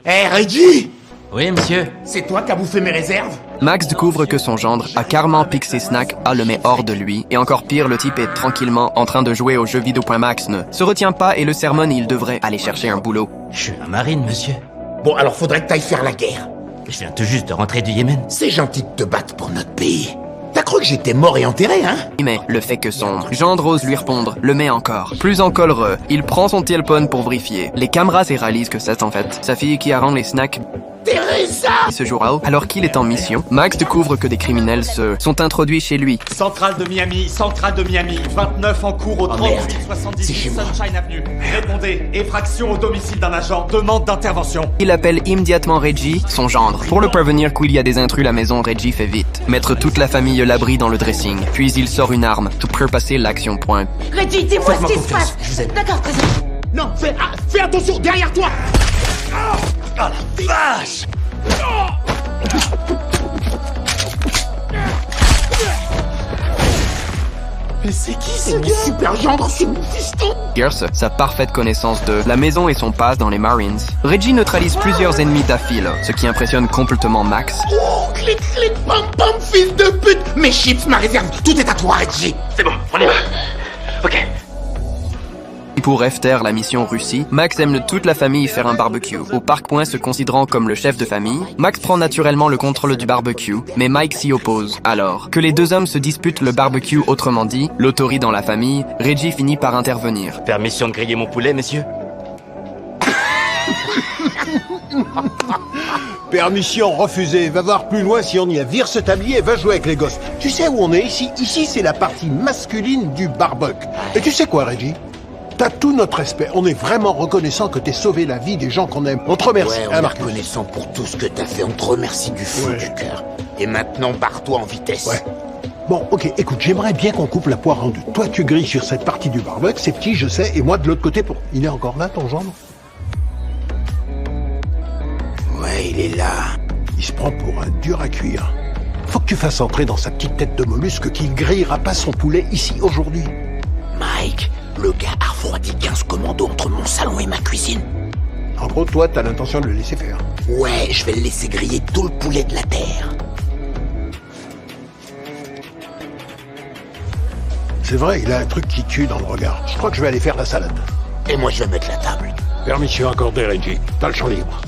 Hé, Reggie! Oui, monsieur. C'est toi qui as bouffé mes réserves? Max découvre que son gendre a carrément piqué ses snacks, le met hors de lui, et encore pire, le type est tranquillement en train de jouer au jeu vidéo. Max ne se retient pas et le sermonne, il devrait aller chercher un boulot. Je suis un marine, monsieur. Bon, alors faudrait que t'ailles faire la guerre. Je viens tout juste de rentrer du Yémen. C'est gentil de te battre pour notre pays. T'as cru que j'étais mort et enterré, hein? Mais le fait que son gendre ose lui répondre le met encore plus en colère. Il prend son téléphone pour vérifier. Les caméras et réalisent que c'est en fait sa fille qui a rendu les snacks Teresa! ce jour-là. Alors qu'il est en mission, Max découvre que des criminels se sont introduits chez lui. Centrale de Miami, 29 en cours au 30 merde. C'est 78 chez moi. Sunshine Avenue. Répondez, effraction au domicile d'un agent, demande d'intervention. Il appelle immédiatement Reggie, son gendre. Pour le prévenir qu'il y a des intrus à la maison, Reggie fait vite. Mettre toute la famille à l'abri dans le dressing. Puis il sort une arme, tout pour passer l'action point. Reggie, dis-moi ce Faites-moi qui se confiance, passe. je vous aide. D'accord, présent. Non, fais attention, derrière toi! Oh la vache! Mais c'est qui ce gars? Super gendre, c'est mon fiston! Pierce, sa parfaite connaissance de la maison et son passe dans les Marines. Reggie neutralise plusieurs ennemis d'affilée, ce qui impressionne complètement Max. Oh, clic, clic, pam, pam, fils de pute! Mes chips, ma réserve, tout est à toi, Reggie! C'est bon, on y va. Ok. Pour FTR, la mission Russie, Max aime toute la famille faire un barbecue. Au Parc Point, se considérant comme le chef de famille, Max prend naturellement le contrôle du barbecue, mais Mike s'y oppose. Alors que les deux hommes se disputent le barbecue, autrement dit, l'autorité dans la famille, Reggie finit par intervenir. Permission de griller mon poulet, monsieur? Permission refusée. Va voir plus loin si on y a. Vire ce tablier et va jouer avec les gosses. Tu sais où on est ici? Ici, c'est la partie masculine du barbecue. Et tu sais quoi, Reggie? T'as tout notre respect. On est vraiment reconnaissant que t'aies sauvé la vie des gens qu'on aime. On te remercie, Ouais, on hein, est Marcus? reconnaissant pour tout ce que t'as fait. On te remercie du fond Ouais. du cœur. Et maintenant, barre-toi en vitesse. Ouais. Bon, ok, écoute, j'aimerais bien qu'on coupe la poire en deux. Toi, tu grilles sur cette partie du barbecue, c'est petit, je sais, et moi de l'autre côté pour... Il est encore là, ton gendre? Ouais, il est là. Il se prend pour un dur à cuire. Faut que tu fasses entrer dans sa petite tête de mollusque qu'il grillera pas son poulet ici, aujourd'hui. Mike, le gars a refroidi 15 commandos entre mon salon et ma cuisine. En gros, toi, t'as l'intention de le laisser faire. Ouais, je vais le laisser griller tout le poulet de la terre. C'est vrai, il a un truc qui tue dans le regard. Je crois que je vais aller faire la salade. Et moi, je vais mettre la table. Permission accordée, Reggie. T'as le champ libre.